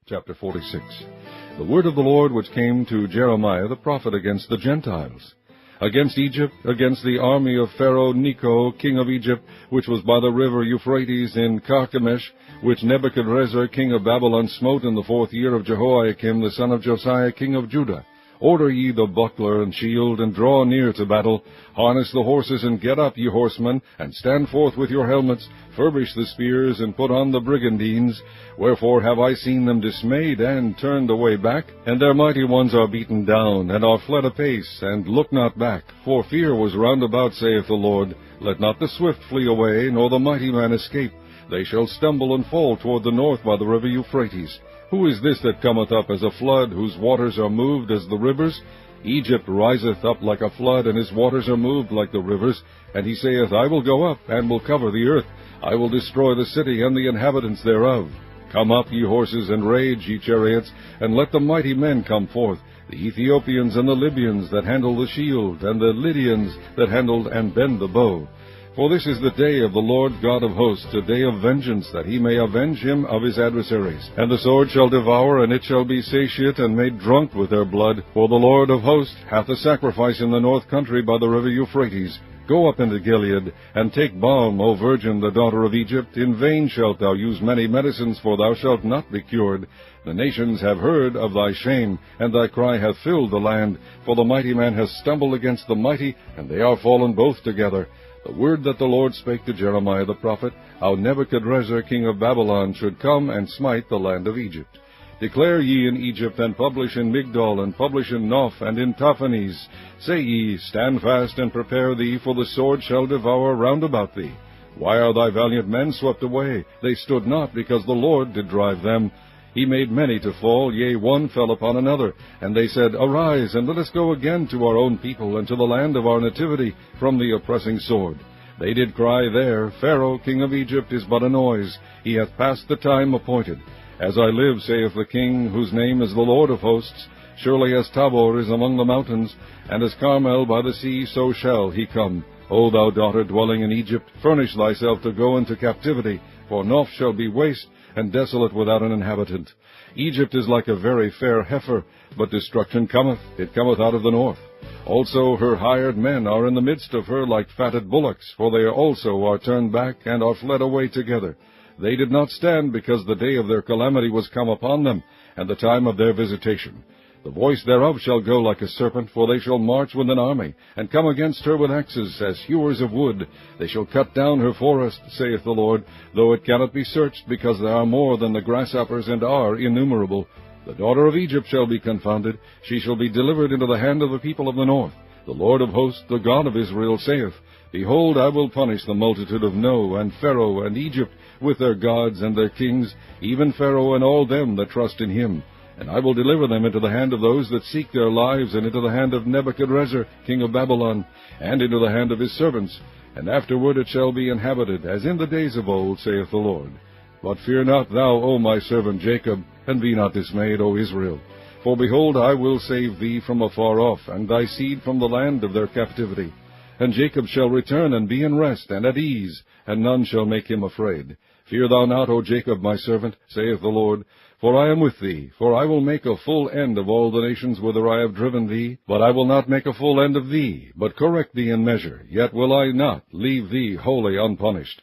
chapter 46. The word of the Lord which came to Jeremiah the prophet against the Gentiles. Against Egypt, against the army of Pharaoh Necho, king of Egypt, which was by the river Euphrates in Carchemish, which Nebuchadrezzar, king of Babylon, smote in the 4th year of Jehoiakim, the son of Josiah, king of Judah. Order ye the buckler and shield, and draw near to battle. Harness the horses, and get up, ye horsemen, and stand forth with your helmets. Furbish the spears, and put on the brigandines. Wherefore have I seen them dismayed, and turned away back? And their mighty ones are beaten down, and are fled apace, and look not back. For fear was round about, saith the Lord. Let not the swift flee away, nor the mighty man escape. They shall stumble and fall toward the north by the river Euphrates. Who is this that cometh up as a flood, whose waters are moved as the rivers? Egypt riseth up like a flood, and his waters are moved like the rivers. And he saith, I will go up, and will cover the earth. I will destroy the city and the inhabitants thereof. Come up, ye horses, and rage, ye chariots, and let the mighty men come forth, the Ethiopians and the Libyans that handle the shield, and the Lydians that handle and bend the bow. For this is the day of the Lord God of hosts, a day of vengeance, that he may avenge him of his adversaries. And the sword shall devour, and it shall be satiate, and made drunk with their blood. For the Lord of hosts hath a sacrifice in the north country by the river Euphrates. Go up into Gilead, and take balm, O virgin, the daughter of Egypt. In vain shalt thou use many medicines, for thou shalt not be cured. The nations have heard of thy shame, and thy cry hath filled the land. For the mighty man hath stumbled against the mighty, and they are fallen both together. The word that the Lord spake to Jeremiah the prophet, how Nebuchadrezzar king of Babylon should come and smite the land of Egypt. Declare ye in Egypt, and publish in Migdol, and publish in Noph, and in Taphanes. Say ye, stand fast, and prepare thee, for the sword shall devour round about thee. Why are thy valiant men swept away? They stood not, because the Lord did drive them. He made many to fall, yea, one fell upon another. And they said, Arise, and let us go again to our own people, and to the land of our nativity, from the oppressing sword. They did cry there, Pharaoh, king of Egypt, is but a noise. He hath passed the time appointed. As I live, saith the King, whose name is the Lord of hosts, surely as Tabor is among the mountains, and as Carmel by the sea, so shall he come. O thou daughter dwelling in Egypt, furnish thyself to go into captivity, for Noph shall be waste, and desolate without an inhabitant. Egypt is like a very fair heifer, but destruction cometh, it cometh out of the north. Also her hired men are in the midst of her like fatted bullocks, for they also are turned back, and are fled away together. They did not stand, because the day of their calamity was come upon them, and the time of their visitation. The voice thereof shall go like a serpent, for they shall march with an army, and come against her with axes, as hewers of wood. They shall cut down her forest, saith the Lord, though it cannot be searched, because there are more than the grasshoppers, and are innumerable. The daughter of Egypt shall be confounded. She shall be delivered into the hand of the people of the north. The Lord of hosts, the God of Israel, saith, Behold, I will punish the multitude of No, and Pharaoh, and Egypt, with their gods and their kings, even Pharaoh and all them that trust in him. And I will deliver them into the hand of those that seek their lives, and into the hand of Nebuchadrezzar, king of Babylon, and into the hand of his servants. And afterward it shall be inhabited, as in the days of old, saith the Lord. But fear not thou, O my servant Jacob, and be not dismayed, O Israel. For behold, I will save thee from afar off, and thy seed from the land of their captivity. And Jacob shall return, and be in rest, and at ease, and none shall make him afraid. Fear thou not, O Jacob, my servant, saith the Lord, for I am with thee. For I will make a full end of all the nations whither I have driven thee. But I will not make a full end of thee, but correct thee in measure. Yet will I not leave thee wholly unpunished.